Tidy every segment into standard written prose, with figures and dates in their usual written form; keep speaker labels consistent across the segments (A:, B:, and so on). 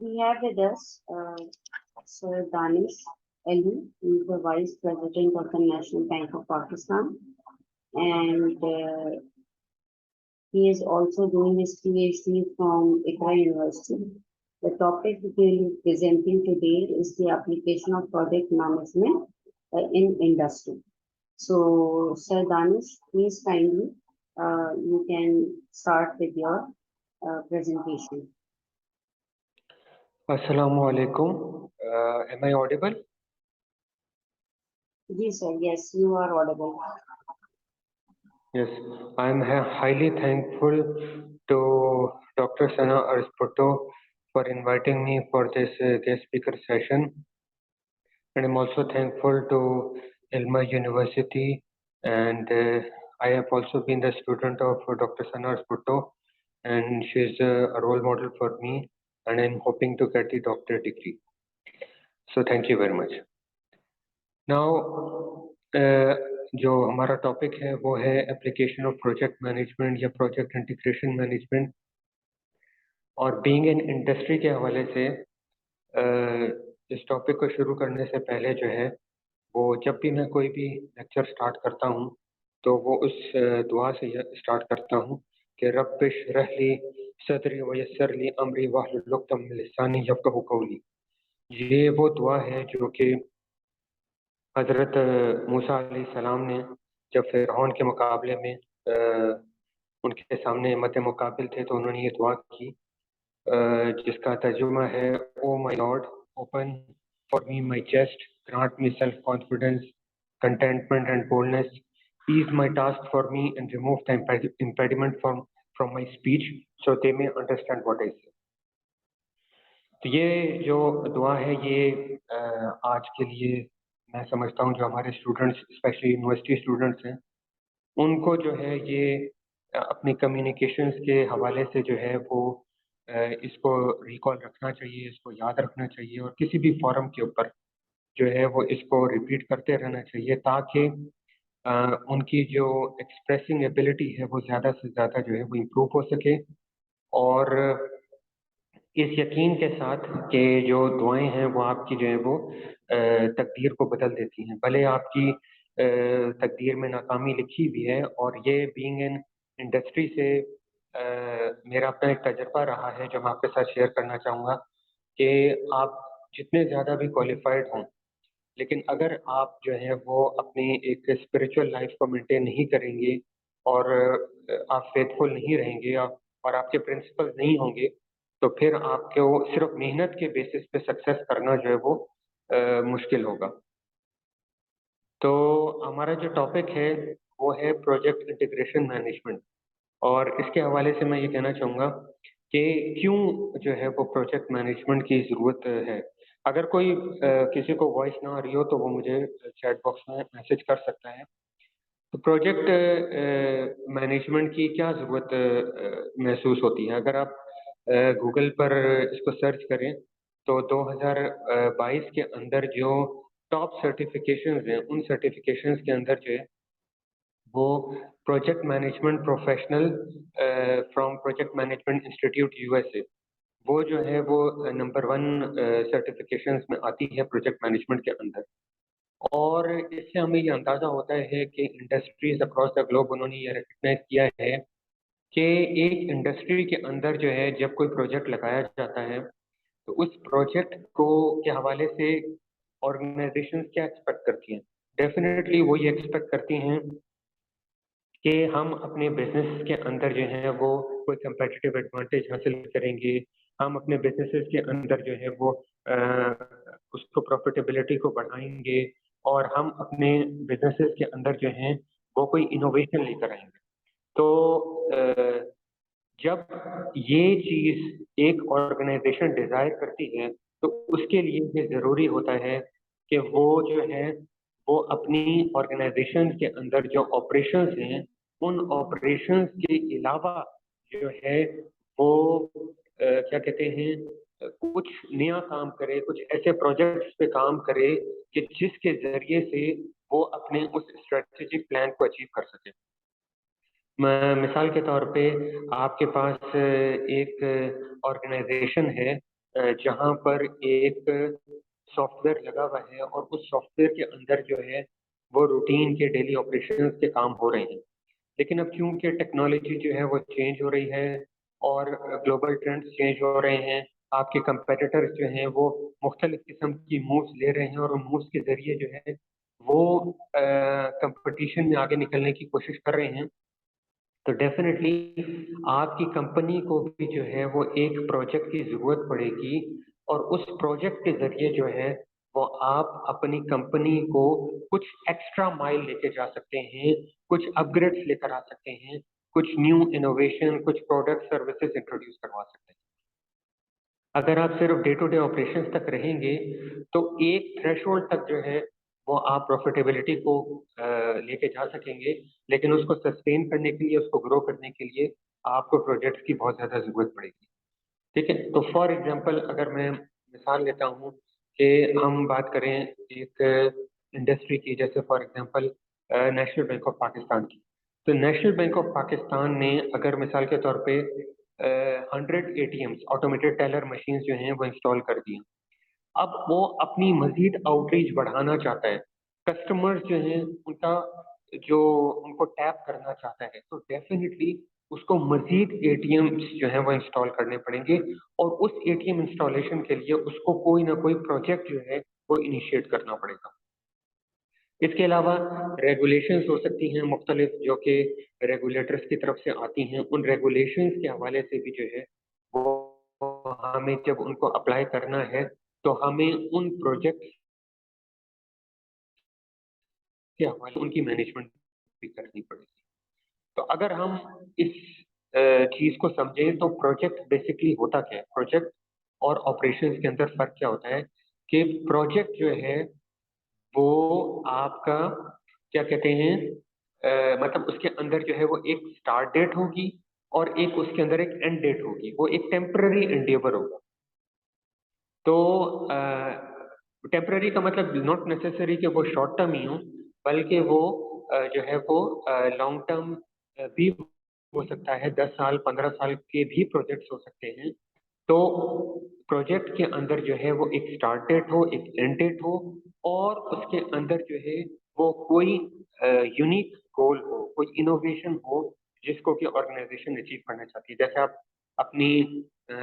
A: We have with us Sir Danish Ali, who is the Vice President of the National Bank of Pakistan, and he is also doing his PhD from ICRA University. The topic he will be presenting today is the application of project management in industry. So, Sir Danish, please kindly, you can start with your presentation.
B: Assalamu alaikum. Am I audible?
A: Yes, sir. Yes, you are audible.
B: Yes, I am highly thankful to Dr. Sana Arsputto for inviting me for this guest speaker session. And I'm also thankful to Ilma University, and I have also been the student of Dr. Sana Arsputto, and she's a role model for me, and I'm hoping to get the doctorate degree. So thank you very much. Now, जो हमारा topic है वो है application of project management या project integration management. और being in industry के हवाले से इस टॉपिक को शुरू करने से पहले जो है वो जब भी मैं कोई भी लेक्चर स्टार्ट करता हूँ तो वो उस दुआ से स्टार्ट करता हूँ कि रब्ब इश्रह ली सदरी वयस्सिर ली अमरी वहलुल उक़दम मिन लिसानी यफ़क़हू क़ौली। ये वो दुआ है जो कि हज़रत मूसा अलैहिस्सलाम ने जब फ़िरऔन के मुकाबले में उनके सामने मद्दे मुकाबिल थे तो उन्होंने ये दुआ की, जिसका तर्जुमा है, oh my lord, open for me my chest, grant me self confidence, contentment and boldness, ease my task for me and remove the impediment from my speech so they may understand what I say. तो ये जो दुआ है ये आज के लिए मैं समझता हूँ जो हमारे स्टूडेंट्स स्पेशली यूनिवर्सिटी स्टूडेंट्स हैं उनको जो है ये अपनी कम्युनिकेशंस के हवाले से जो है वो इसको रिकॉल रखना चाहिए, इसको याद रखना चाहिए और किसी भी फोरम के ऊपर जो है वो इसको रिपीट करते रहना चाहिए ताकि उनकी जो एक्सप्रेसिंग एबिलिटी है वो ज़्यादा से ज़्यादा जो है वो इम्प्रूव हो सके। और इस यकीन के साथ कि जो दुआएं हैं वो आपकी जो है वो तकदीर को बदल देती हैं। भले आपकी तकदीर में नाकामी लिखी भी है और ये बीइंग इन इंडस्ट्री से मेरा अपना एक तजुर्बा रहा है जो मैं आपके साथ शेयर करना चाहूँगा कि आप जितने ज़्यादा भी क्वालिफाइड हों लेकिन अगर आप जो है वो अपनी एक स्पिरिचुअल लाइफ को मेंटेन नहीं करेंगे और आप फेथफुल नहीं रहेंगे और आपके प्रिंसिपल्स नहीं होंगे तो फिर आपको सिर्फ मेहनत के बेसिस पे सक्सेस करना जो है वो मुश्किल होगा। तो हमारा जो टॉपिक है वो है प्रोजेक्ट इंटीग्रेशन मैनेजमेंट और इसके हवाले से मैं ये कहना चाहूँगा कि क्यों जो है वो प्रोजेक्ट मैनेजमेंट की ज़रूरत है। अगर कोई किसी को वॉइस ना आ रही हो तो वो मुझे चैट बॉक्स में मैसेज कर सकता है। तो प्रोजेक्ट मैनेजमेंट की क्या ज़रूरत महसूस होती है? अगर आप गूगल पर इसको सर्च करें तो 2022 के अंदर जो टॉप सर्टिफिकेशंस हैं उन सर्टिफिकेशंस के अंदर जो है वो project management professional from project management institute USA वो जो है वो नंबर 1 सर्टिफिकेशंस में आती है प्रोजेक्ट मैनेजमेंट के अंदर। और इससे हमें ये अंदाज़ा होता है कि इंडस्ट्रीज अक्रॉस द ग्लोब उन्होंने ये रिकग्नाइज किया है कि एक इंडस्ट्री के अंदर जो है जब कोई प्रोजेक्ट लगाया जाता है तो उस प्रोजेक्ट को के हवाले से ऑर्गेनाइजेशंस क्या एक्सपेक्ट करती हैं। डेफिनेटली वो ये एक्सपेक्ट करती हैं कि हम अपने बिजनेस के अंदर जो है वो कोई कंपेटिटिव एडवांटेज हासिल करेंगे, हम अपने बिजनेसेस के अंदर जो है वो उसको प्रॉफिटेबिलिटी को बढ़ाएंगे और हम अपने बिजनेसेस के अंदर जो हैं वो कोई इनोवेशन लेकर आएंगे। तो जब ये चीज़ एक ऑर्गेनाइजेशन डिज़ायर करती है तो उसके लिए ये ज़रूरी होता है कि वो जो है वो अपनी ऑर्गेनाइजेशन के अंदर जो ऑपरेशंस हैं उन ऑपरेशंस के अलावा जो है वो क्या कहते हैं कुछ नया काम करे, कुछ ऐसे प्रोजेक्ट्स पे काम करे कि जिसके ज़रिए से वो अपने उस स्ट्रेटेजिक प्लान को अचीव कर सके। मिसाल के तौर पे आपके पास एक ऑर्गेनाइजेशन है जहाँ पर एक सॉफ्टवेयर लगा हुआ है और उस सॉफ्टवेयर के अंदर जो है वो रूटीन के डेली ऑपरेशंस के काम हो रहे हैं। लेकिन अब क्योंकि टेक्नोलॉजी जो है वो चेंज हो रही है और ग्लोबल ट्रेंड्स चेंज हो रहे हैं, आपके कंपेटिटर्स जो हैं वो मुख्तलिफ किस्म की मूव्स ले रहे हैं और उन मूव्स के जरिए जो है वो कंपटीशन में आगे निकलने की कोशिश कर रहे हैं। तो डेफिनेटली आपकी कंपनी को भी जो है वो एक प्रोजेक्ट की जरूरत पड़ेगी और उस प्रोजेक्ट के जरिए जो है वो आप अपनी कंपनी को कुछ एक्स्ट्रा माइल लेके जा सकते हैं, कुछ अपग्रेड्स लेकर आ सकते हैं, कुछ न्यू इनोवेशन, कुछ प्रोडक्ट सर्विसेज इंट्रोड्यूस करवा सकते हैं। अगर आप सिर्फ डे टू डे ऑपरेशंस तक रहेंगे तो एक थ्रेशोल्ड तक जो है वो आप प्रॉफिटेबिलिटी को लेके जा सकेंगे, लेकिन उसको सस्टेन करने के लिए, उसको ग्रो करने के लिए आपको प्रोजेक्ट्स की बहुत ज़्यादा ज़रूरत पड़ेगी। ठीक है? तो फॉर एग्ज़ाम्पल अगर मैं मिसाल लेता हूँ कि हम बात करें एक इंडस्ट्री की, जैसे for example national bank of Pakistan की। तो नेशनल बैंक ऑफ पाकिस्तान ने अगर मिसाल के तौर पे 100 एटीएम्स ऑटोमेटेड टेलर मशीन्स जो हैं वो इंस्टॉल कर दी हैं। अब वो अपनी मज़ीद आउटरीच बढ़ाना चाहता है। कस्टमर्स जो हैं उनका जो उनको टैप करना चाहता है, तो डेफ़िनिटली उसको मज़ीद एटीएम्स जो हैं वो इंस्टॉल करने पड़ेंगे और उस एटीएम इंस्टॉलेशन के लिए उसको कोई ना कोई प्रोजेक्ट जो है वो इनिशिएट करना पड़ेगा। इसके अलावा रेगुलेशंस हो सकती हैं मुख्तलिफ जो कि रेगुलेटर्स की तरफ से आती हैं। उन रेगुलेशंस के हवाले से भी जो है वो हमें जब उनको अप्लाई करना है, तो हमें उन प्रोजेक्ट्स के हवाले उनकी मैनेजमेंट भी करनी पड़ेगी। तो अगर हम इस चीज़ को समझें तो प्रोजेक्ट बेसिकली होता क्या है? प्रोजेक्ट और ऑपरेशंस के अंदर फ़र्क क्या होता है कि प्रोजेक्ट जो है वो आपका क्या कहते हैं मतलब उसके अंदर जो है वो एक स्टार्ट डेट होगी और एक उसके अंदर एक एंड डेट होगी। वो एक टेम्परेरी एंडेवर होगा। तो टेम्परेरी का मतलब नॉट नेसेसरी कि वो शॉर्ट टर्म ही हो, बल्कि वो जो है वो लॉन्ग टर्म भी हो सकता है। 10 साल, 15 साल के भी प्रोजेक्ट्स हो सकते हैं। तो प्रोजेक्ट के अंदर जो है वो एक स्टार्ट डेट हो, एक एंड डेट हो और उसके अंदर जो है वो कोई यूनिक गोल हो, कोई इनोवेशन हो जिसको कि ऑर्गेनाइजेशन अचीव करना चाहती है। जैसे आप अपनी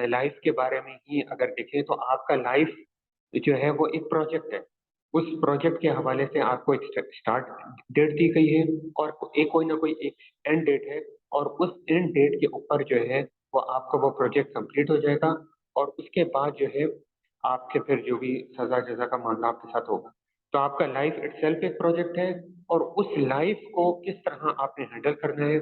B: लाइफ के बारे में ही अगर देखें तो आपका लाइफ जो है वो एक प्रोजेक्ट है। उस प्रोजेक्ट के हवाले से आपको एक स्टार्ट डेट दी गई है और एक कोई ना कोई एक एंड डेट है और उस एंड डेट के ऊपर जो है वो आपका वो प्रोजेक्ट कंप्लीट हो जाएगा और उसके बाद जो है आपके फिर जो भी सज़ा-जज़ा का मामला आपके साथ होगा। तो आपका लाइफ इटसेल्फ एक प्रोजेक्ट है और उस लाइफ को किस तरह आपने हैंडल करना है,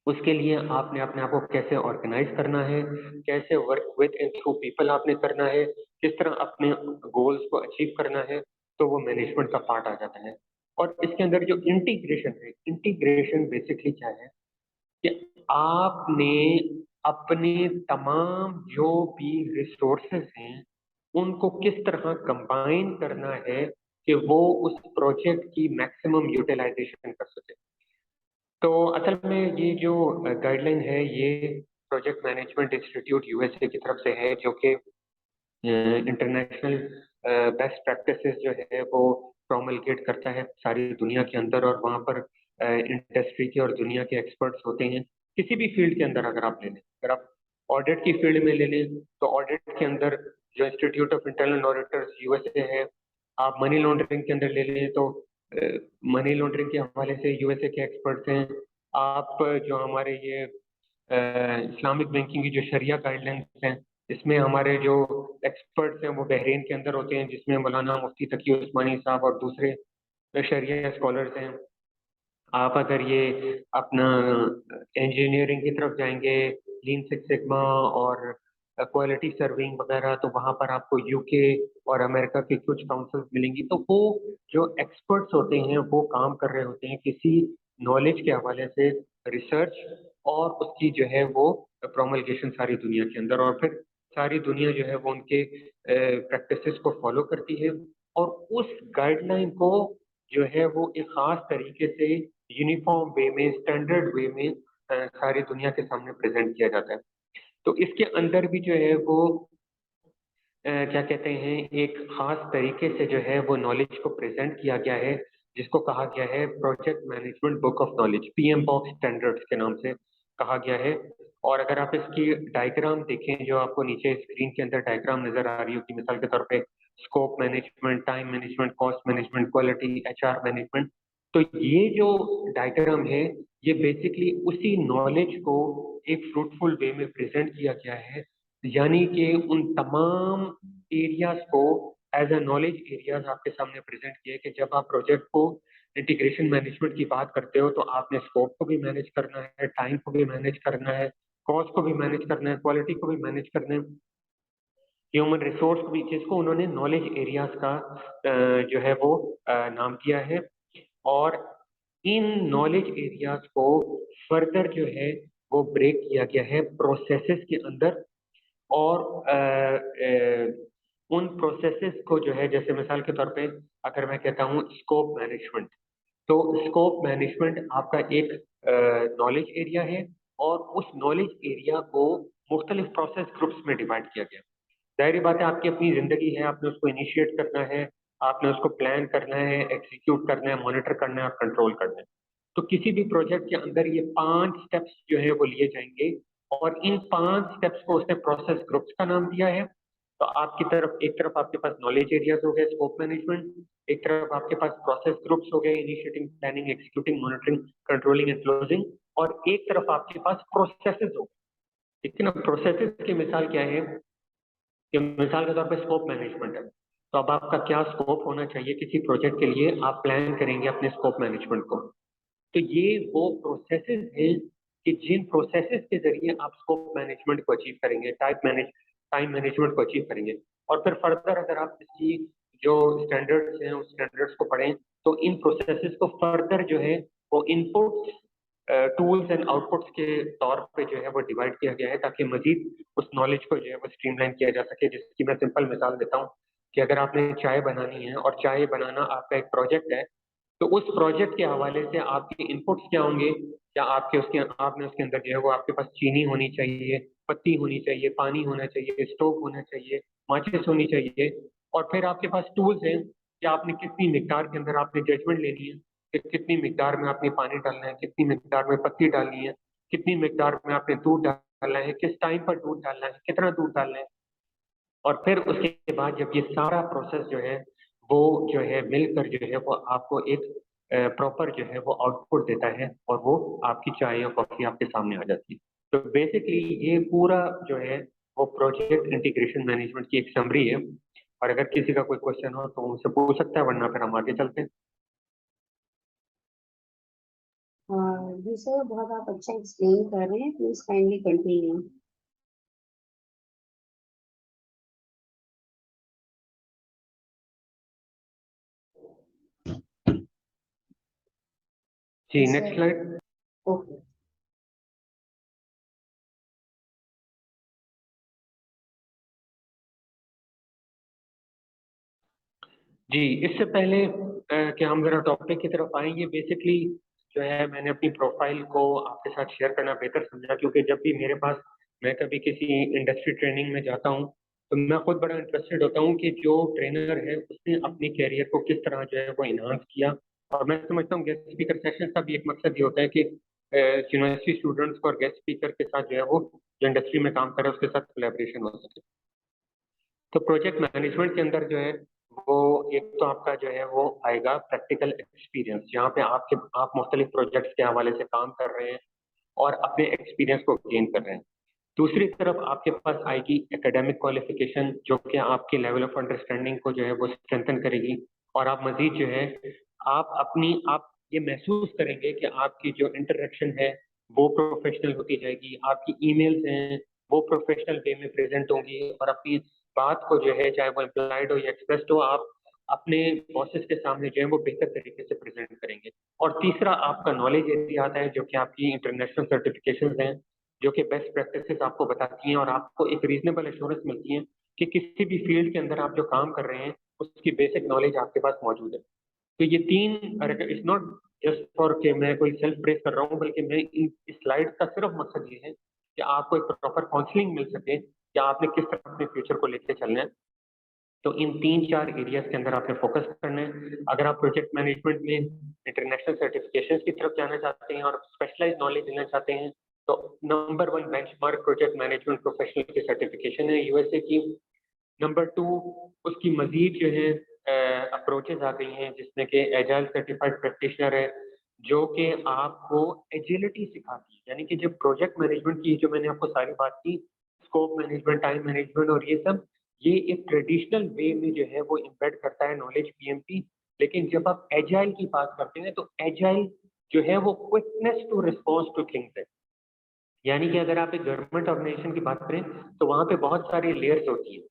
B: उसके लिए आपने अपने आप को कैसे ऑर्गेनाइज़ करना है, कैसे work with and through people आपने करना है, किस तरह अपने गोल्स को अचीव करना है, तो वो मैनेजमेंट का पार्ट आ जाता है। और इसके अंदर जो इंटीग्रेशन है, इंटीग्रेशन बेसिकली क्या है कि आपने अपने तमाम जो भी रिसोर्सेज़ हैं, उनको किस तरह कंबाइन करना है कि वो उस प्रोजेक्ट की मैक्सिमम यूटिलाइज़ेशन कर सकें। तो असल में ये जो गाइडलाइन है ये प्रोजेक्ट मैनेजमेंट इंस्टीट्यूट यूएसए की तरफ से है जो कि इंटरनेशनल बेस्ट प्रैक्टिसेस जो है वो प्रोमलगेट करता है सारी दुनिया के अंदर और वहाँ पर इंडस्ट्री के और दुनिया के एक्सपर्ट्स होते हैं। किसी भी फील्ड के अंदर अगर आप ले लें, अगर आप ऑडिट की फील्ड में ले लें तो ऑडिट के अंदर जो institute of internal auditors USA है। आप मनी लॉन्ड्रिंग के अंदर ले लें तो मनी लॉन्ड्रिंग के हवाले से यूएसए के एक्सपर्ट्स हैं। आप जो हमारे ये इस्लामिक बैंकिंग की जो शरिया गाइडलाइंस हैं, इसमें हमारे जो एक्सपर्ट्स हैं वो बहरीन के अंदर होते हैं, जिसमें मौलाना मुफ्ती तकी उस्मानी साहब और दूसरे शरिया स्कॉलर्स हैं। आप अगर ये अपना इंजीनियरिंग की तरफ जाएँगे, लीन सिक्स सिग्मा और क्वालिटी सर्विंग वगैरह, तो वहाँ पर आपको यूके और अमेरिका की कुछ काउंसिल्स मिलेंगी। तो वो जो एक्सपर्ट्स होते हैं, वो काम कर रहे होते हैं किसी नॉलेज के हवाले से रिसर्च और उसकी जो है वो प्रोमलगेशन सारी दुनिया के अंदर और फिर सारी दुनिया जो है वो उनके प्रैक्टिसेस को फॉलो करती है और उस गाइडलाइन को जो है वो एक ख़ास तरीके से यूनिफ़ॉर्म वे में, स्टैंडर्ड वे में सारी दुनिया के सामने प्रेज़ेंट किया जाता है। तो इसके अंदर भी जो है वो क्या कहते हैं, एक खास तरीके से जो है वो नॉलेज को प्रेजेंट किया गया है, जिसको कहा गया है project management book of knowledge, PM box standards के नाम से कहा गया है। और अगर आप इसकी डायग्राम देखें, जो आपको नीचे स्क्रीन के अंदर डायग्राम नजर आ रही होगी, मिसाल के तौर पे scope management, time management, cost management, quality, HR management, तो ये जो डायग्राम है ये बेसिकली उसी नॉलेज को एक फ्रूटफुल वे में प्रेजेंट किया गया है, यानी कि उन तमाम एरियाज को एज अ नॉलेज एरियाज आपके सामने प्रेजेंट किए कि जब आप प्रोजेक्ट को इंटीग्रेशन मैनेजमेंट की बात करते हो तो आपने स्कोप को भी मैनेज करना है, टाइम को भी मैनेज करना है, कॉस्ट को भी मैनेज करना है, क्वालिटी को भी मैनेज करना है, ह्यूमन रिसोर्स को भी, जिसको उन्होंने नॉलेज एरियाज का जो है वो नाम दिया है। और इन नॉलेज एरियाज को फर्दर जो है वो ब्रेक किया गया है प्रोसेसेस के अंदर। और उन प्रोसेसेस को जो है, जैसे मिसाल के तौर पे अगर मैं कहता हूँ स्कोप मैनेजमेंट, तो स्कोप मैनेजमेंट आपका एक नॉलेज एरिया है, और उस नॉलेज एरिया को मुख्तलिफ प्रोसेस ग्रुप्स में डिवाइड किया गया। जाहिर बात है, आपकी अपनी जिंदगी है, आपने उसको इनिशिएट करना है, आपने उसको प्लान करना है, एग्जीक्यूट करना है, मॉनिटर करना है और कंट्रोल करना है। तो किसी भी प्रोजेक्ट के अंदर ये 5 स्टेप्स जो है वो लिए जाएंगे, और इन 5 स्टेप्स को उसने प्रोसेस ग्रुप्स का नाम दिया है। तो आपकी तरफ, एक तरफ आपके पास नॉलेज एरियाज हो गए, स्कोप मैनेजमेंट, एक तरफ आपके पास प्रोसेस ग्रुप्स हो गए, initiating, planning, executing, monitoring, controlling and closing, और एक तरफ आपके पास प्रोसेसेस हो गए। ठीक है ना। प्रोसेसेस की मिसाल क्या है कि मिसाल के तौर पे स्कोप मैनेजमेंट है, तो अब आपका क्या स्कोप होना चाहिए किसी प्रोजेक्ट के लिए, आप प्लान करेंगे अपने स्कोप मैनेजमेंट को। तो ये वो प्रोसेसेस हैं कि जिन प्रोसेसेस के जरिए आप स्कोप मैनेजमेंट को अचीव करेंगे, टाइम मैनेजमेंट को अचीव करेंगे। और फिर फर्दर अगर आप इसकी जो स्टैंडर्ड्स हैं उस स्टैंडर्ड्स को पढ़ें, तो इन प्रोसेसेस को फर्दर जो है वो इनपुट्स, टूल्स एंड आउटपुट्स के तौर पे जो है वो डिवाइड किया गया है, ताकि मजीद उस नॉलेज को जो है वो स्ट्रीमलाइन किया जा सके। जिसकी मैं सिंपल मिसाल देता हूँ कि अगर आपने चाय बनानी है और चाय बनाना आपका एक प्रोजेक्ट है, तो उस प्रोजेक्ट के हवाले से आपके इनपुट्स क्या होंगे, क्या आपके उसके आपने उसके अंदर जो है वो आपके पास चीनी होनी चाहिए, पत्ती होनी चाहिए, पानी होना चाहिए, स्टोव होना चाहिए, माचिस होनी चाहिए। और फिर आपके पास टूल्स हैं कि आपने कितनी मिकदार के अंदर आपने जजमेंट लेनी है कि कितनी मिकदार में आपने पानी डालना है, कितनी मिकदार में पत्ती डालनी है, कितनी मिकदार में आपने दूध डालना है, किस टाइम पर दूध डालना है, कितना दूध डालना है। और फिर उसके बाद जब ये सारा प्रोसेस जो है वो जो है मिलकर जो है वो आपको एक प्रॉपर जो है वो आउटपुट देता है, और वो आपकी चाय या कॉफी आपके सामने आ जाती है। तो बेसिकली ये पूरा जो है वो प्रोजेक्ट इंटीग्रेशन मैनेजमेंट की एक समरी है। और अगर किसी का कोई क्वेश्चन हो तो मुझसे पूछ सकता है, वरना फिर हम आगे चलते हैं।
A: जी सर, बहुत आप अच्छा एक्सप्लेन कर रहे हैं, प्लीज काइंडली कंटिन्यू।
B: जी, नेक्स्ट
A: सर,
B: स्लाइड।
A: ओके।
B: जी, इससे पहले कि हम जरा टॉपिक की तरफ आएंगे, बेसिकली जो है मैंने अपनी प्रोफाइल को आपके साथ शेयर करना बेहतर समझा, क्योंकि जब भी मेरे पास, मैं कभी किसी इंडस्ट्री ट्रेनिंग में जाता हूँ, तो मैं खुद बड़ा इंटरेस्टेड होता हूँ कि जो ट्रेनर है उसने अपने कैरियर को किस तरह जो है वो इन्हांस किया। और मैं समझता हूँ गेस्ट स्पीकर सेशन का भी एक मकसद ये होता है कि यूनिवर्सिटी स्टूडेंट्स को और गेस्ट स्पीकर के साथ जो है वो जो इंडस्ट्री में काम कर रहे हैं उसके साथ कोलैबोरेशन हो सके। तो प्रोजेक्ट मैनेजमेंट के अंदर जो है वो एक तो आपका जो है वो आएगा प्रैक्टिकल एक्सपीरियंस, जहाँ पे आप मुख्तलिफ प्रोजेक्ट्स के हवाले से काम कर रहे हैं और अपने एक्सपीरियंस को गेन कर रहे हैं। दूसरी तरफ आपके पास आएगी एकेडमिक क्वालिफिकेशन, जो कि आपके लेवल ऑफ अंडरस्टैंडिंग को जो है वो स्ट्रेंथन करेगी। और आप मजीद जो है आप ये महसूस करेंगे कि आपकी जो इंटरेक्शन है वो प्रोफेशनल होती जाएगी, आपकी ईमेल्स हैं वो प्रोफेशनल वे में प्रेजेंट होंगी, और अपनी बात को जो है, चाहे वो इम्प्लाइड हो या एक्सप्रेस्ड हो, आप अपने बॉसेस के सामने जो है वो बेहतर तरीके से प्रेजेंट करेंगे। और तीसरा आपका नॉलेज एरिया आता है, जो कि आपकी इंटरनेशनल सर्टिफिकेशंस हैं, जो कि बेस्ट प्रैक्टिसेस आपको बताती हैं, और आपको एक रीजनेबल एश्योरेंस मिलती है कि किसी भी फील्ड के अंदर आप जो काम कर रहे हैं उसकी बेसिक नॉलेज आपके पास मौजूद है। तो ये तीन, इट्स नॉट जस्ट फॉर कि मैं कोई सेल्फ प्रेस कर रहा हूँ, बल्कि मैं इन स्लाइड का सिर्फ मकसद ये है कि आपको एक प्रॉपर काउंसलिंग मिल सके कि आपने किस तरह अपने फ्यूचर को लेके चलना है। तो इन 3-4 एरियाज के अंदर आपने फोकस करना है। अगर आप प्रोजेक्ट मैनेजमेंट में इंटरनेशनल सर्टिफिकेशन की तरफ जाना चाहते हैं और स्पेशलाइज नॉलेज लेना चाहते हैं, तो number 1 benchmark project management professional की सर्टिफिकेशन है यूएसए की। नंबर 2 उसकी मजीद जो है अप्रोचेज आ गई हैं, जिसमें कि एजाइल सर्टिफाइड प्रैक्टिशनर है, जो कि आपको एजिलिटी सिखाती है। यानी कि जब प्रोजेक्ट मैनेजमेंट की जो मैंने आपको सारी बात की, स्कोप मैनेजमेंट, टाइम मैनेजमेंट और ये सब, ये एक ट्रेडिशनल वे में जो है वो इम्बेड करता है नॉलेज पीएमपी। लेकिन जब आप एजाइल की बात करते हैं तो एजाइल जो है वो quickness to response to things है। यानी कि अगर आप एक गवर्नमेंट ऑर्गेनाइजेशन की बात करें तो वहाँ पे बहुत सारी लेयर्स होती हैं।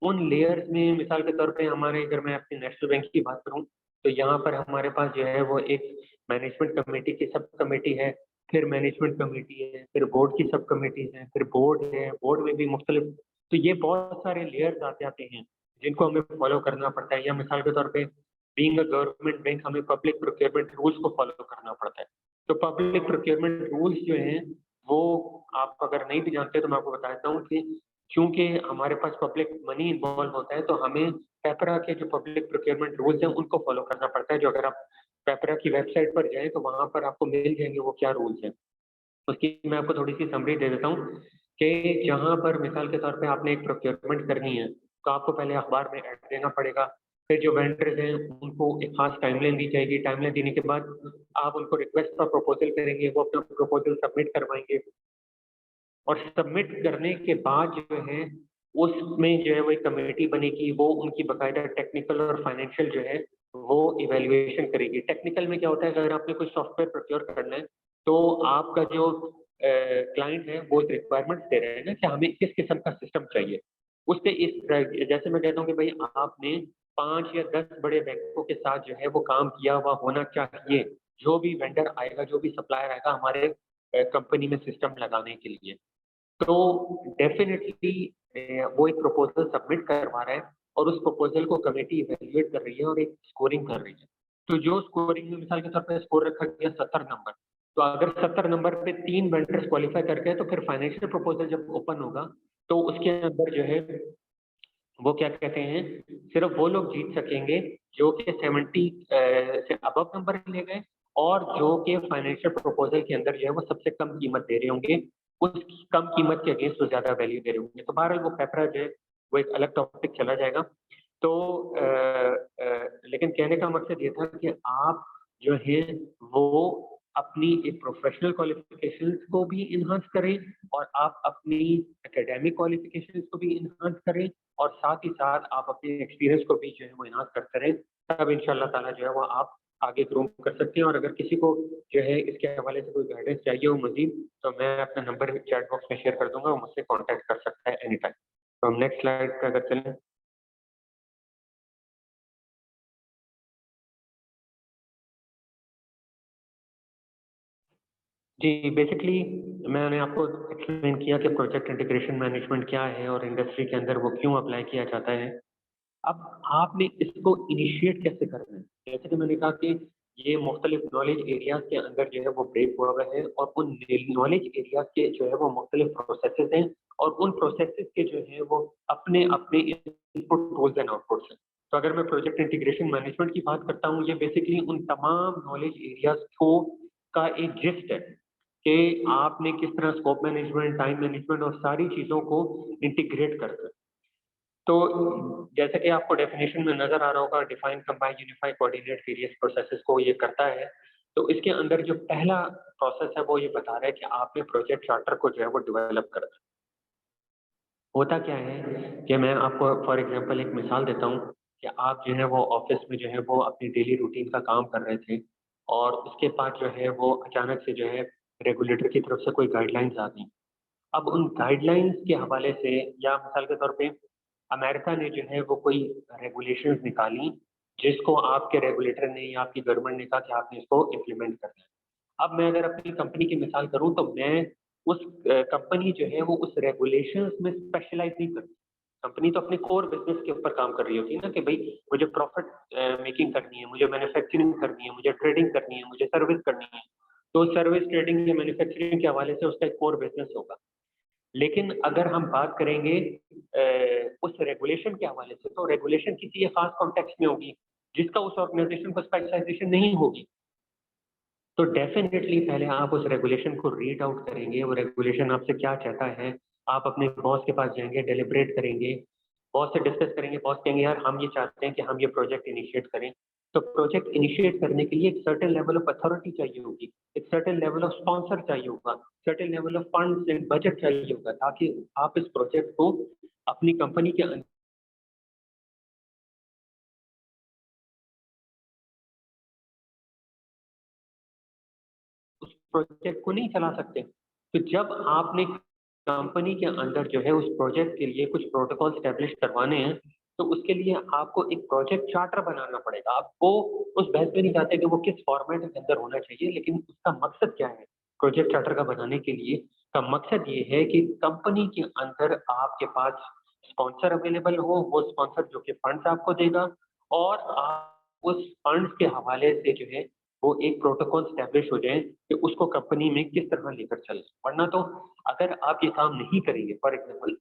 B: उन लेयर्स में मिसाल के तौर पे हमारे, अगर मैं अपनी नेशनल बैंक की बात करूँ, तो यहाँ पर हमारे पास जो है वो एक मैनेजमेंट कमेटी की सब कमेटी है, फिर मैनेजमेंट कमेटी है, फिर बोर्ड की सब कमेटीज हैं, फिर बोर्ड है, बोर्ड में भी मुख्तलिफ। तो ये बहुत सारे लेयर्स आते आते हैं जिनको हमें फॉलो करना पड़ता है। या मिसाल के तौर पे बीइंग अ गवर्नमेंट बैंक हमें पब्लिक प्रोक्योरमेंट रूल्स को फॉलो करना पड़ता है। तो पब्लिक प्रोक्योरमेंट रूल्स जो हैं वो आप अगर नहीं भी जानते तो मैं आपको बता देता हूँ कि क्योंकि हमारे पास पब्लिक मनी इन्वॉल्व होता है, तो हमें पेपरा के जो पब्लिक प्रोक्योरमेंट रूल्स हैं उनको फॉलो करना पड़ता है। जो अगर आप पेपरा की वेबसाइट पर जाएँ तो वहाँ पर आपको मिल जाएँगे वो क्या रूल्स हैं। उसकी मैं आपको थोड़ी-सी समरी दे देता हूँ कि जहाँ पर मिसाल के तौर पे आपने एक प्रोक्योरमेंट करनी है, तो आपको पहले अखबार में ऐड देना पड़ेगा। फिर जो वेंडर्स हैं उनको एक खास टाइमलाइन दी जाएगी। टाइमलाइन देने के बाद आप उनको रिक्वेस्ट फॉर प्रपोज़ल करेंगे, वो अपना प्रपोज़ल सबमिट करवाएँगे। और सबमिट करने के बाद जो है, उसमें जो है वो एक कमेटी बनेगी, वो उनकी बाकायदा टेक्निकल और फाइनेंशियल जो है, वो इवैल्यूएशन करेगी। टेक्निकल में क्या होता है, अगर आपने कोई सॉफ्टवेयर प्रोक्योर करना है, तो आपका जो क्लाइंट है, वो एक रिक्वायरमेंट्स दे रहे हैं ना कि हमें किस किस्म का सिस्टम चाहिए। उसपे इस जैसे मैं कहता हूँ कि भई आपने 5 या 10 बड़े बैंकों के साथ जो है वो काम किया हुआ होना चाहिए। जो भी वेंडर आएगा, जो भी सप्लायर आएगा हमारे कंपनी में सिस्टम लगाने के लिए। तो डेफ़िनेटली वो एक प्रपोज़ल सबमिट करवा रहा है और उस प्रपोज़ल को कमिटी इवैल्यूएट कर रही है और एक स्कोरिंग कर रही है। तो जो स्कोरिंग में मिसाल के तौर पे स्कोर रखा गया 70 नंबर, तो अगर 70 नंबर पे 3 वेंडर्स क्वालीफाई कर गए तो फिर फाइनेंशियल प्रपोज़ल जब ओपन होगा, तो उसके अंदर जो है वो क्या कहते हैं, सिर्फ़ वो लोग जीत सकेंगे जो कि 70 से अबव नंबर ले गए और जो कि फाइनेंशियल प्रपोज़ल के अंदर जो है वो सबसे कम कीमत दे रहे होंगे, उस कम कीमत के अगेंस्ट वो ज़्यादा वैल्यू दे रहे होंगे। तो बहरहाल वो पेपरा जो है, वो एक अलग टॉपिक चला जाएगा। तो लेकिन कहने का मकसद ये था कि आप जो है वो अपनी एक प्रोफ़ेशनल क्वालिफ़िकेशंस को भी एनहांस करें और आप अपनी एकेडमिक क्वालिफ़िकेशंस को भी एनहांस करें और साथ ही साथ आप अपने एक्सपीरियंस को भी जो है वो एनहांस करते रहें, तब इंशाअल्लाह ताला जो है वो आप आगे ग्रो कर सकते हैं। और अगर किसी को जो है इसके हवाले से कोई गाइडेंस चाहिए हो मज़ीद, तो मैं अपना नंबर चैट बॉक्स में शेयर कर दूँगा, वो मुझसे कॉन्टैक्ट कर सकता है एनी टाइम। तो हम नेक्स्ट स्लाइड पे अगर चलें। जी, बेसिकली मैंने आपको एक्सप्लेन किया कि प्रोजेक्ट इंटीग्रेशन मैनेजमेंट क्या है और इंडस्ट्री के अंदर वो क्यों अप्लाई किया जाता है। अब आपने इसको इनिशिएट कैसे करना है? जैसे कि मैंने कहा कि ये मुख्तलिफ नॉलेज एरियाज़ के अंदर जो है वो ब्रेक हुआ हुआ है और उन नॉलेज एरियाज़ के जो है वो मुख्तलिफ प्रोसेसेस हैं और उन प्रोसेसेस के जो है वो अपने-अपने इनपुट रूल्स एंड आउटपुट्स हैं। तो अगर मैं प्रोजेक्ट इंटीग्रेशन मैनेजमेंट की बात करता हूँ, ये बेसिकली उन तमाम नॉलेज एरियाज़ को का एक जिस्ट है कि आपने किस तरह स्कोप मैनेजमेंट, टाइम मैनेजमेंट और सारी चीज़ों को इंटीग्रेट करना है। तो जैसे कि आपको डेफिनेशन में नज़र आ रहा होगा, define, combine, unify, coordinate various processes को ये करता है। तो इसके अंदर जो पहला प्रोसेस है वो ये बता रहा है कि आपने प्रोजेक्ट चार्टर को जो है वो डेवलप करना है। होता क्या है कि मैं आपको फॉर एग्ज़ाम्पल एक मिसाल देता हूँ कि आप जो है वो ऑफ़िस में जो है वो अपनी डेली रूटीन का काम कर रहे थे और उसके बाद जो है वो अचानक से जो है रेगुलेटर की तरफ से कोई गाइडलाइंस आ गई। अब उन गाइडलाइंस के हवाले से या मिसाल के तौर पे अमेरिका ने जो है वो कोई रेगुलेशंस निकाली, जिसको आपके रेगुलेटर ने या आपकी गवर्नमेंट ने कहा कि आपने इसको इम्प्लीमेंट करना है। अब मैं अगर अपनी कंपनी की मिसाल करूँ तो मैं उस कंपनी जो है वो उस रेगुलेशंस में स्पेशलाइज़ नहीं करती। कंपनी तो अपने कोर बिज़नेस के ऊपर काम कर रही होती है ना कि भई मुझे प्रॉफ़िट मेकिंग करनी है, मुझे मैन्युफैक्चरिंग करनी है, मुझे ट्रेडिंग करनी है, मुझे सर्विस करनी है। तो सर्विस, ट्रेडिंग या मैन्युफैक्चरिंग के हवाले से उसका एक कोर बिज़नेस होगा। लेकिन अगर हम बात करेंगे उस रेगुलेशन के हवाले से, तो रेगुलेशन किसी एक खास कॉन्टेक्स्ट में होगी जिसका उस ऑर्गेनाइजेशन को स्पेशलाइजेशन नहीं होगी। तो डेफिनेटली पहले आप उस रेगुलेशन को रीड आउट करेंगे, वो रेगुलेशन आपसे क्या चाहता है। आप अपने बॉस के पास जाएंगे, डेलिब्रेट करेंगे, बॉस से डिस्कस करेंगे, बॉस कहेंगे यार हम ये चाहते हैं कि हम ये प्रोजेक्ट इनिशिएट करें। तो प्रोजेक्ट इनिशिएट करने के लिए एक सर्टेन लेवल ऑफ अथॉरिटी चाहिए होगी, एक सर्टेन लेवल ऑफ स्पॉन्सर चाहिए होगा, certain level of funds and budget चाहिए होगा, ताकि आप इस प्रोजेक्ट को अपनी कंपनी के उस प्रोजेक्ट को नहीं चला सकते। तो जब आपने कंपनी के अंदर जो है उस प्रोजेक्ट के लिए कुछ प्रोटोकॉल स्टैब्लिश करवाने हैं, तो उसके लिए आपको एक प्रोजेक्ट चार्टर बनाना पड़ेगा। आपको उस बहस में नहीं जाते कि वो किस फॉर्मेट के अंदर होना चाहिए, लेकिन उसका मकसद क्या है प्रोजेक्ट चार्टर का बनाने के लिए का मकसद ये है कि कंपनी के अंदर आपके पास स्पॉन्सर अवेलेबल हो, वो स्पॉन्सर जो कि फंड्स आपको देगा, और आप उस फंड्स के हवाले से जो है वो एक प्रोटोकॉल स्टैब्लिश हो जाए कि उसको कंपनी में किस तरह लेकर चलें। वरना तो अगर आप ये काम नहीं करेंगे फॉर एग्जाम्पल,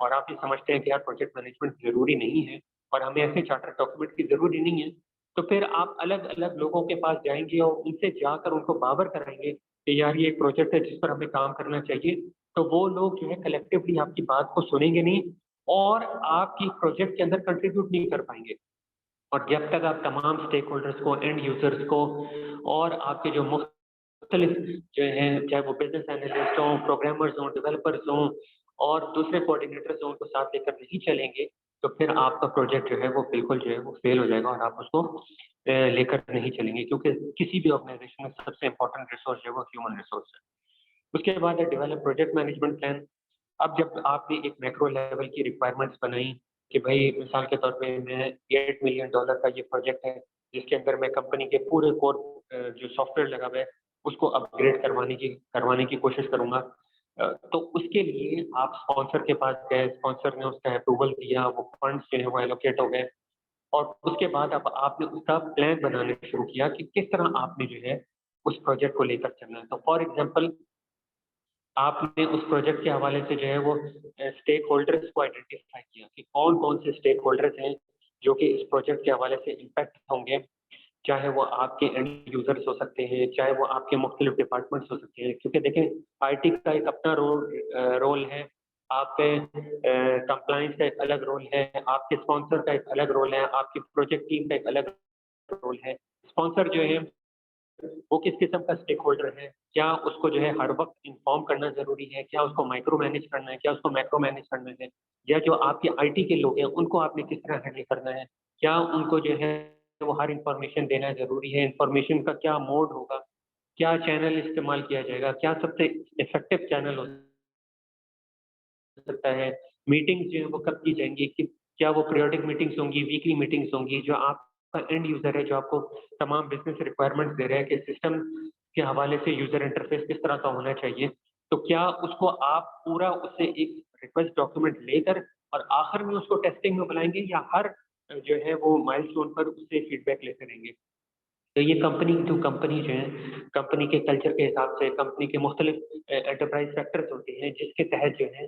B: और आप ये समझते हैं कि यार प्रोजेक्ट मैनेजमेंट ज़रूरी नहीं है और हमें ऐसे चार्टर डॉक्यूमेंट की ज़रूरी नहीं है, तो फिर आप अलग-अलग लोगों के पास जाएँगे और उनसे जाकर उनको बावर कराएँगे कि यार ये एक प्रोजेक्ट है जिस पर हमें काम करना चाहिए। तो वो लोग जो है कलेक्टिवली आपकी बात को सुनेंगे नहीं और आपकी प्रोजेक्ट के अंदर कंट्रीब्यूट नहीं कर पाएँगे। और जब तक आप तमाम स्टेक होल्डर्स को, एंड यूज़र्स को और आपके जो मुख्तलिफ जो हैं, चाहे वो बिज़नेस एनालिस्ट हों, प्रोग्रामर्स हों, डेवलपर्स हों और दूसरे कोऑर्डिनेटर्स हों, उनको साथ लेकर नहीं चलेंगे, तो फिर आपका प्रोजेक्ट जो है वो बिल्कुल जो है वो फ़ेल हो जाएगा और आप उसको लेकर नहीं चलेंगे, क्योंकि किसी भी ऑर्गेनाइज़ेशन में सबसे इम्पोर्टेंट रिसोर्स जो है वो ह्यूमन रिसोर्स है। उसके बाद है डेवलप प्रोजेक्ट मैनेजमेंट प्लान। अब जब आपने एक मैक्रो लेवल की रिक्वायरमेंट्स बनाई कि भाई मिसाल के तौर पे मैं $8 मिलियन का ये प्रोजेक्ट है, जिसके अंदर मैं कंपनी के पूरे कोर जो सॉफ्टवेयर लगा हुआ है, उसको अपग्रेड करवाने की कोशिश करूँगा। तो उसके लिए आप स्पॉन्सर के पास गए, स्पॉन्सर ने उसका अप्रूवल दिया, वो फंड्स जो है वो एलोकेट हो गए और उसके बाद अब आपने उसका प्लान बनाना शुरू किया कि किस तरह आपने जो है उस प्रोजेक्ट को लेकर चलना है। तो फॉर एग्ज़ाम्पल आपने उस प्रोजेक्ट के हवाले से जो है वो स्टेक होल्डर्स को आइडेंटिफाई किया कि कौन-कौन से स्टेक होल्डर्स हैं जो कि इस प्रोजेक्ट के हवाले से इम्पैक्ट होंगे। चाहे वो आपके एंड यूज़र्स हो सकते हैं, चाहे वो आपके मुख्तलिफ डिपार्टमेंट्स हो सकते हैं। क्योंकि देखें आईटी का एक अपना रोल है, आपके कंप्लायंस का एक अलग रोल है, आपके स्पॉन्सर का एक अलग रोल है, आपकी प्रोजेक्ट टीम का एक अलग रोल है। स्पॉन्सर जो है वो किस किस्म का स्टेक होल्डर है? क्या उसको जो है हर वक़्त इन्फॉर्म करना ज़रूरी है? क्या उसको माइक्रो मैनेज करना है? क्या उसको मैक्रो मैनेज करना है? या जो आपके आईटी के लोग हैं, उनको आपने किस तरह हैंडल करना है? क्या उनको जो है वो हर इन्फॉर्मेशन देना ज़रूरी है? इन्फॉर्मेशन का क्या मोड होगा? क्या चैनल इस्तेमाल किया जाएगा? क्या सबसे इफ़ेक्टिव चैनल हो सकता है? मीटिंग्स जो है वो कब की जाएँगी? कि क्या वो पीरियोडिक मीटिंग्स होंगी, वीकली मीटिंग्स होंगी? जो आपका एंड यूज़र है, जो आपको तमाम बिज़नेस रिक्वायरमेंट्स दे रहा है कि सिस्टम के हवाले से यूज़र इंटरफ़ेस किस तरह का होना चाहिए? तो क्या उसको आप पूरा उससे एक रिक्वेस्ट डॉक्यूमेंट लेकर और आखिर में उसको टेस्टिंग में बुलाएँगे या हर जो है वो माइलस्टोन पर उससे फीडबैक लेते रहेंगे? तो ये कंपनी टू कंपनी जो है, कंपनी के कल्चर के हिसाब से कंपनी के मुख्तलिफ एंटरप्राइज़ फैक्टर्स होते हैं, जिसके तहत जो है,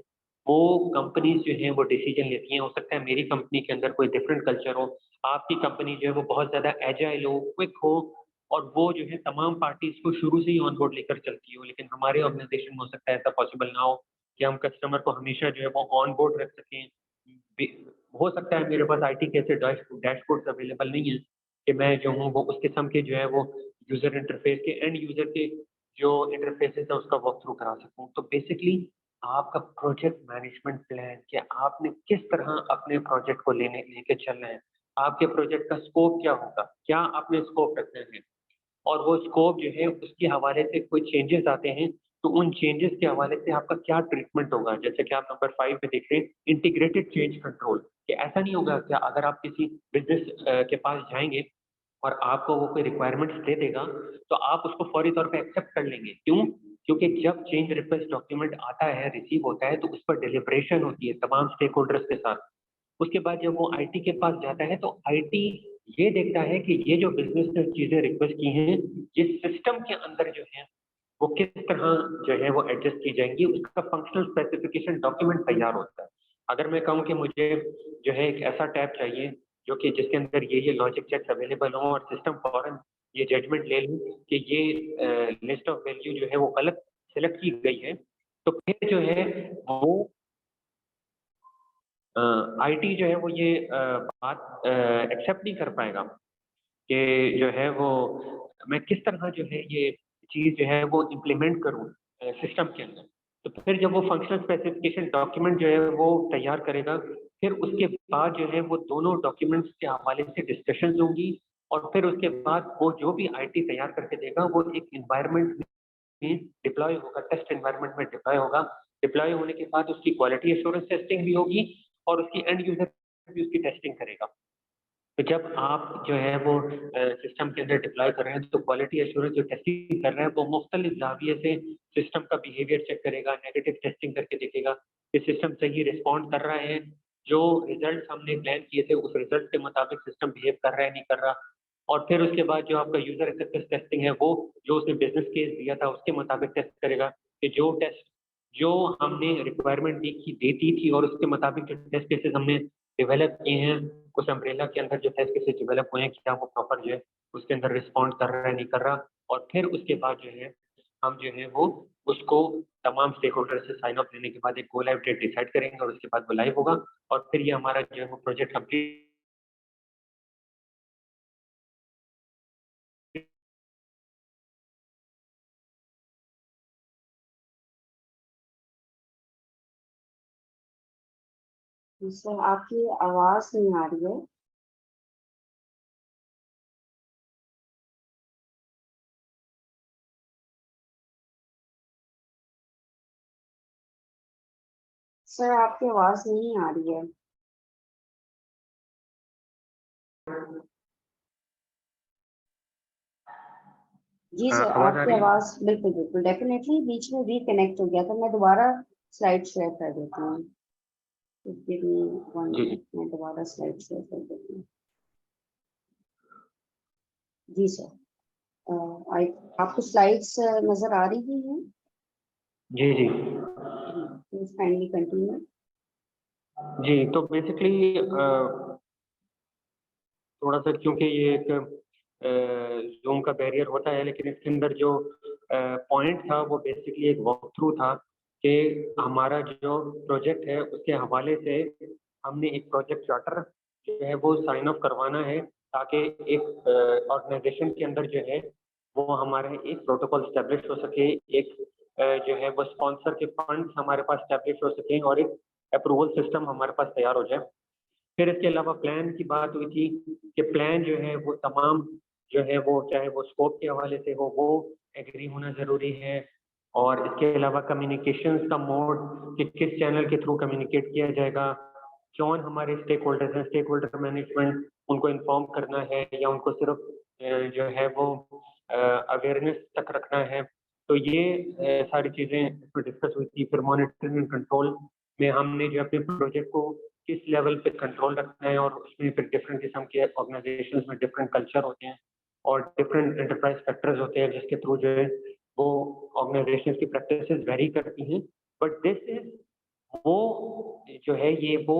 B: वो कंपनीज़ जो हैं वो डिसीज़न लेती हैं। हो सकता है मेरी कंपनी के अंदर कोई डिफरेंट कल्चर हो, आपकी कंपनी जो है वो बहुत ज़्यादा एजाइल हो, क्विक हो और वो जो है तमाम पार्टीज़ को शुरू से ही ऑन बोर्ड लेकर चलती हो। लेकिन हमारे ऑर्गेनाइज़ेशन में हो सकता है ऐसा पॉसिबल ना हो कि हम कस्टमर को हमेशा जो है वो ऑन बोर्ड रख सकें। बे हो सकता है मेरे पास आईटी के ऐसे डैशबोर्ड्स अवेलेबल नहीं है कि मैं जो हूँ वो उस किस्म के जो है वो यूज़र इंटरफ़ेस के एंड यूज़र के जो इंटरफ़ेसेस है उसका वॉक थ्रू करा सकूँ। तो बेसिकली आपका प्रोजेक्ट मैनेजमेंट प्लान कि आपने किस तरह अपने प्रोजेक्ट को लेके चलना है। आपके प्रोजेक्ट का स्कोप क्या होगा? क्या आपने स्कोप रखना है? और वो स्कोप जो है उसके हवाले से कोई चेंजेस आते हैं, तो उन चेंजेस के हवाले से आपका क्या ट्रीटमेंट होगा? जैसे कि आप नंबर 5 में देख रहे हैं इंटीग्रेटेड चेंज कंट्रोल कि ऐसा नहीं होगा कि अगर आप किसी बिज़नेस के पास जाएँगे और आपको वो कोई रिक्वायरमेंट्स दे देगा, तो आप उसको फौरी तौर पे एक्सेप्ट कर लेंगे। क्यों? क्योंकि जब चेंज रिक्वेस्ट डॉक्यूमेंट आता है, रिसीव होता है, तो उस पर डिलिब्रेशन होती है तमाम स्टेक होल्डर्स के साथ। उसके बाद जब वो आईटी के पास जाता है, तो आईटी ये देखता है कि ये जो बिज़नेस ने चीज़ें रिक्वेस्ट की हैं, ये सिस्टम के अंदर जो है वो किस तरह जो है वो एडजस्ट की जाएंगी, उसका फंक्शनल स्पेसिफिकेशन डॉक्यूमेंट तैयार होता है। अगर मैं कहूँ कि मुझे जो है एक ऐसा टैब चाहिए जो कि जिसके अंदर ये लॉजिक चेक्स अवेलेबल हों और सिस्टम फौरन ये जजमेंट ले लूँ कि ये लिस्ट ऑफ वैल्यू जो है वो गलत सेलेक्ट की गई है, तो फिर जो है वो आईटी जो है वो ये बात एक्सेप्ट नहीं कर पाएगा कि जो है वो मैं किस तरह जो है ये चीज़ जो है वो इम्प्लीमेंट करूँ सिस्टम के अंदर। तो फिर जब वो फंक्शनल स्पेसिफिकेशन डॉक्यूमेंट जो है वो तैयार करेगा, फिर उसके बाद जो है वो दोनों डॉक्यूमेंट्स के हवाले से डिस्कशंस होंगी और फिर उसके बाद वो जो भी आईटी तैयार करके देगा वो एक एनवायरनमेंट में डिप्लॉय होगा, टेस्ट एनवायरनमेंट में डिप्लॉय होगा। डिप्लॉय होने के बाद उसकी क्वालिटी एश्योरेंस टेस्टिंग भी होगी और उसकी एंड यूजर भी उसकी टेस्टिंग करेगा। तो जब आप जो है वो सिस्टम के अंदर डिप्लॉय कर रहे हैं तो क्वालिटी एश्योरेंस जो टेस्टिंग कर रहे हैं वो मुख्तलिफ ज़ाविये से सिस्टम का बिहेवियर चेक करेगा, नेगेटिव टेस्टिंग करके देखेगा कि सिस्टम सही रिस्पॉन्ड कर रहा है, जो रिजल्ट हमने प्लान किए थे उस रिजल्ट के मुताबिक सिस्टम बिहेव कर रहा है नहीं कर रहा। और फिर उसके बाद जो आपका यूजर एक्सेप्टेंस टेस्टिंग है वो जो उसने बिजनेस केस दिया था उसके मुताबिक टेस्ट करेगा कि जो हमने रिक्वायरमेंट दी थी और उसके मुताबिक जो टेस्ट केसेस हमने डेवलप किए हैं उस अम्ब्रेला के अंदर जो टेस्ट केसेस डेवलप हुए हैं क्या वो प्रॉपर जो है उसके अंदर रिस्पॉन्ड कर रहा है नहीं कर रहा। और फिर उसके बाद जो है हम जो है वो उसको तमाम स्टेक होल्डर से साइन ऑफ लेने के बाद एक गो लाइव डेट डिसाइड करेंगे और उसके बाद वो लाइव होगा और फिर ये हमारा जो है वो प्रोजेक्ट कंप्लीट
A: सर आपकी आवाज नहीं आ रही है। सर आपकी आवाज नहीं आ रही है। जी सर
B: आवाज आ
A: आपकी
B: रही है।
A: आवाज बिल्कुल बिल्कुल डेफिनेटली बीच में रिकनेक्ट हो गया था। मैं दोबारा स्लाइड शेयर कर देती हूँ। गिव मी 1
B: जी
A: मिनट, मैं दोबारा स्लाइड शेयर कर देती हूँ। जी सर आई आपको स्लाइड्स नजर आ रही हैं?
B: जी जी
A: प्लीज काइंडली कंटिन्यू।
B: जी तो बेसिकली थोड़ा सा क्योंकि ये एक जूम का बैरियर होता है लेकिन इसके अंदर जो पॉइंट था वो बेसिकली एक वॉक थ्रू था कि हमारा जो प्रोजेक्ट है उसके हवाले से हमने एक प्रोजेक्ट चार्टर जो है वो साइन ऑफ करवाना है ताकि एक ऑर्गेनाइजेशन के अंदर जो है वो हमारे एक प्रोटोकॉल स्टैब्लिश हो सके, एक जो है वो स्पॉन्सर के फंड्स हमारे पास स्टैब्लिश हो सके और एक अप्रूवल सिस्टम हमारे पास तैयार हो जाए। फिर इसके अलावा प्लान की बात हुई थी कि प्लान जो है वो तमाम जो है वो चाहे वो स्कोप के हवाले से हो वो एग्री होना ज़रूरी है और इसके अलावा कम्युनिकेशंस का मोड कि किस चैनल के थ्रू कम्युनिकेट किया जाएगा, कौन हमारे स्टेक होल्डर्स हैं, स्टेक होल्डर मैनेजमेंट उनको इन्फॉर्म करना है या उनको सिर्फ जो है वो अवेयरनेस तक रखना है। तो ये सारी चीज़ें इसमें डिस्कस हुई थी। फिर मॉनिटरिंग एंड कंट्रोल में हमने जो अपने प्रोजेक्ट को किस लेवल पे कंट्रोल रखना है और उसमें फिर डिफरेंट किस्म के ऑर्गेनाइजेशंस में डिफरेंट कल्चर होते हैं और डिफरेंट एंटरप्राइज फैक्टर्स होते हैं जिसके थ्रू जो है वो ऑर्गेनाइजेशंस की प्रैक्टिसेस वेरी करती हैं। बट दिस इज वो जो है ये वो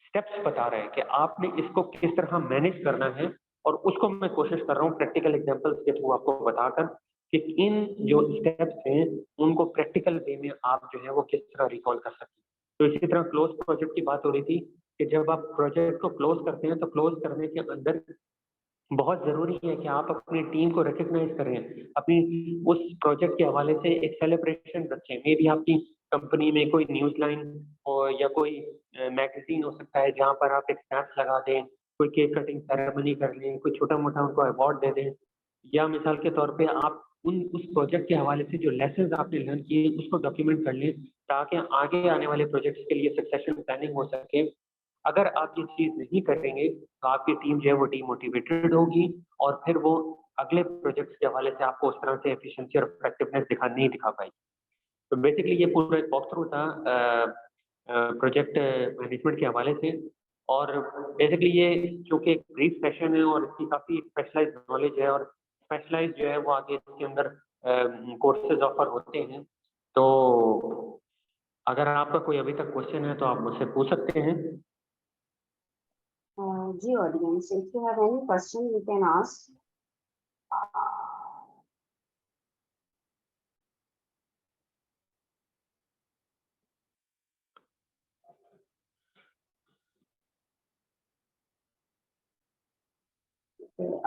B: स्टेप्स बता रहे हैं कि आपने इसको किस तरह मैनेज करना है और उसको मैं कोशिश कर रहा हूँ प्रैक्टिकल एग्जांपल्स के थ्रू आपको बताकर कि इन जो स्टेप्स हैं उनको प्रैक्टिकल वे में आप जो है वो किस तरह रिकॉल कर सकते हैं। तो इसी तरह क्लोज प्रोजेक्ट की बात हो रही थी कि जब आप प्रोजेक्ट को क्लोज करते हैं तो क्लोज करने के अंदर बहुत ज़रूरी है कि आप अपनी टीम को रिकॉग्नाइज करें, अपनी उस प्रोजेक्ट के हवाले से एक सेलिब्रेशन रखें। मे बी आपकी कंपनी में कोई न्यूज़ लाइन हो या कोई मैगज़ीन हो सकता है जहाँ पर आप एक स्नैप्स लगा दें, कोई केक कटिंग सेरेमनी कर लें, कोई छोटा-मोटा उनको अवार्ड दे दें या मिसाल के तौर पे आप उन उस प्रोजेक्ट के हवाले से जो लेसन्स आपने लर्न किए उसको डॉक्यूमेंट कर लें ताकि आगे आने वाले प्रोजेक्ट्स के लिए सक्सेशन प्लानिंग हो सके। अगर आप ये चीज़ नहीं करेंगे, तो आपकी टीम जो है वो डीमोटिवेटेड होगी और फिर वो अगले प्रोजेक्ट्स के हवाले से आपको उस तरह से एफिशिएंसी और इफेक्टिवनेस नहीं दिखा पाएगी। तो बेसिकली ये पूरा एक वॉक थ्रू था प्रोजेक्ट मैनेजमेंट के हवाले से और बेसिकली ये चूँकि एक ब्रीफ सेशन है और इसकी काफ़ी स्पेशलाइज़्ड नॉलेज है और स्पेशलाइज़्ड जो है वो आगे इसके अंदर कोर्सेज ऑफर होते हैं। तो अगर आपका कोई अभी तक क्वेश्चन है तो आप मुझसे पूछ सकते हैं।
A: जी audience, if you have any question you can ask.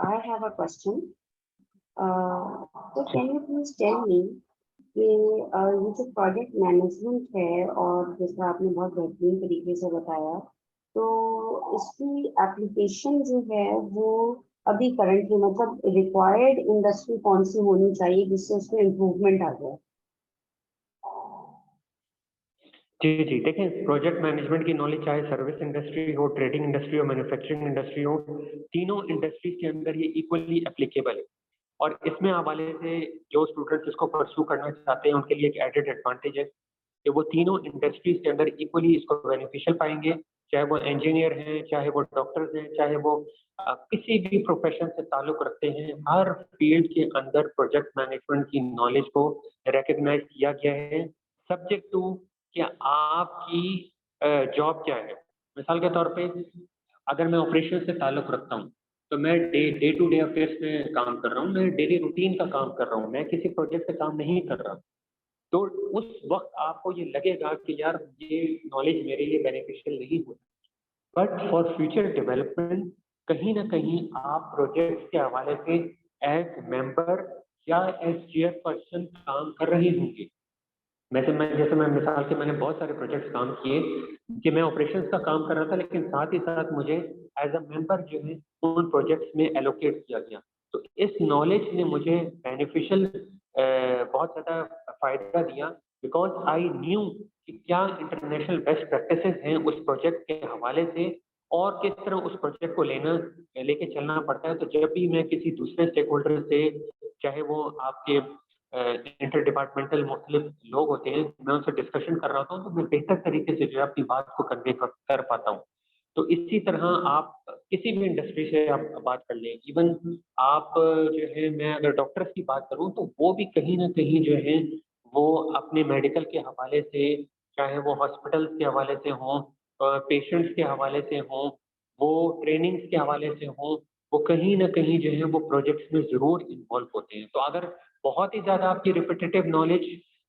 A: I have a question. So can you please tell me कि ये जो प्रोजेक्ट मैनेजमेंट है और जैसा आपने बहुत बेहतरीन तरीके से बताया, तो इसकी एप्लीकेशन जो है वो अभी करंटली मतलब रिक्वायर्ड इंडस्ट्री कौन सी होनी चाहिए जिससे उसमें इम्प्रूवमेंट आ जाए?
B: जी जी, देखें, प्रोजेक्ट मैनेजमेंट की नॉलेज चाहे सर्विस इंडस्ट्री हो, ट्रेडिंग इंडस्ट्री हो, मैन्युफैक्चरिंग इंडस्ट्री हो, तीनों इंडस्ट्रीज के अंदर ये इक्वली एप्लीकेबल है। और इसमें हवाले से जो स्टूडेंट्स इसको परस्यू करना चाहते हैं उनके लिए एक एडेड एडवांटेज है कि वो तीनों इंडस्ट्रीज के अंदर इक्वली इसको बेनिफिशियल पाएंगे, चाहे वो इंजीनियर हैं, चाहे वो डॉक्टर्स हैं, चाहे वो किसी भी प्रोफेशन से ताल्लुक रखते हैं। हर फील्ड के अंदर प्रोजेक्ट मैनेजमेंट की नॉलेज को रिकग्नाइज किया गया है, सब्जेक्ट टू कि आपकी जॉब क्या है। मिसाल के तौर पे अगर मैं ऑपरेशन से ताल्लुक रखता हूँ तो मैं डे टू डे अफेयर्स में काम कर रहा हूँ, मैं डेली रूटीन का काम कर रहा हूँ, मैं किसी प्रोजेक्ट पे काम नहीं कर रहा। तो उस वक्त आपको ये लगेगा कि यार ये नॉलेज मेरे लिए बेनिफिशियल नहीं हो, बट फॉर फ्यूचर डेवलपमेंट कहीं ना कहीं आप प्रोजेक्ट के हवाले से एज मेंबर या एज चेयरपर्सन काम कर रहे होंगे। जैसे मैं मिसाल के मैंने बहुत सारे प्रोजेक्ट्स काम किए कि मैं ऑपरेशंस का काम कर रहा था, लेकिन साथ ही साथ मुझे एज अ मेंबर जो है उन प्रोजेक्ट्स में एलोकेट किया गया। तो इस नॉलेज ने मुझे बेनिफिशियल बहुत ज़्यादा फायदा दिया, बिकॉज आई न्यू कि क्या इंटरनेशनल बेस्ट प्रैक्टिसेस हैं उस प्रोजेक्ट के हवाले से और किस तरह उस प्रोजेक्ट को लेके चलना पड़ता है। तो जब भी मैं किसी दूसरे स्टेक होल्डर से, चाहे वो आपके इंटर डिपार्टमेंटल मुख्तलिफ लोग होते हैं, मैं उनसे डिस्कशन कर रहा हूँ तो मैं बेहतर तरीके से जो है अपनी बात को कन्वे कर पाता हूँ। तो इसी तरह आप किसी भी इंडस्ट्री से आप बात कर लें, इवन आप जो है मैं अगर डॉक्टर्स की बात करूँ तो वो भी कहीं ना कहीं जो है वो अपने मेडिकल के हवाले से, चाहे वो हॉस्पिटल्स के हवाले से हों, पेशेंट्स के हवाले से हों, वो ट्रेनिंग्स के हवाले से हों, वो कहीं ना कहीं जो है वो प्रोजेक्ट्स में ज़रूर इन्वॉल्व होते हैं। तो अगर बहुत ही ज़्यादा आपकी रिपीटेटिव नॉलेज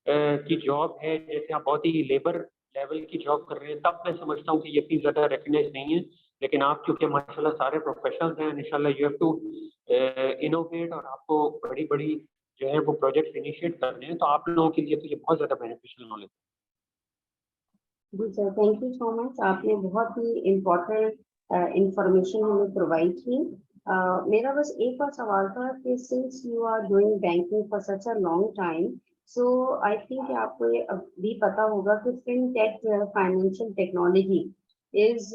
B: की जॉब है, जैसे आप बहुत ही लेबर लेवल की जॉब कर रहे हैं, तब मैं समझता हूँ कि ये इतनी ज़्यादा रिकग्नाइज नहीं है। लेकिन आप चूंकि माशाल्लाह सारे प्रोफेशनल्स हैं, इंशाल्लाह यू हैव टू इनोवेट और आपको बड़ी बड़ी जो है वो प्रोजेक्ट्स इनिशिएट करने हैं, तो आप लोगों के लिए तो ये बहुत ज़्यादा बेनिफिशियल नॉलेज है।
A: जी sir, thank you so much. आपने बहुत ही इम्पोर्टेंट इंफॉर्मेशन हमें प्रोवाइड की। मेरा बस एक और सवाल था कि since you are doing banking for such a long time, so I think आपको ये अब भी पता होगा कि fintech financial technology is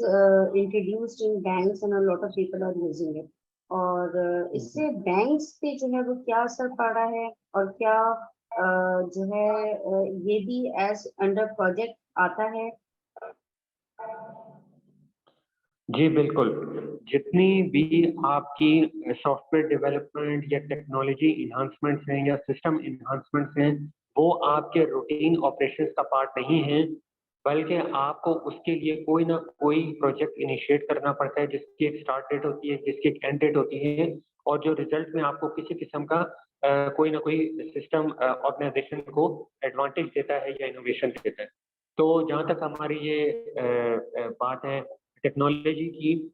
A: introduced in banks and a lot of people are using it. और इससे बैंक्स पे जो है वो क्या असर पड़ा है और क्या जो है ये भी एज अंडर प्रोजेक्ट आता है?
B: जी बिल्कुल, जितनी भी आपकी सॉफ्टवेयर डेवलपमेंट या टेक्नोलॉजी इन्हांसमेंट्स हैं या सिस्टम इन्हांसमेंट्स हैं, वो आपके रूटीन ऑपरेशंस का पार्ट नहीं है, बल्कि आपको उसके लिए कोई ना कोई प्रोजेक्ट इनिशिएट करना पड़ता है जिसकी एक स्टार्ट डेट होती है, जिसकी एक एंड डेट होती है, और जो रिजल्ट में आपको किसी किस्म का कोई ना कोई सिस्टम ऑर्गेनाइजेशन को एडवांटेज देता है या इनोवेशन देता है। तो जहाँ तक हमारी ये बात है टेक्नोलॉजी की,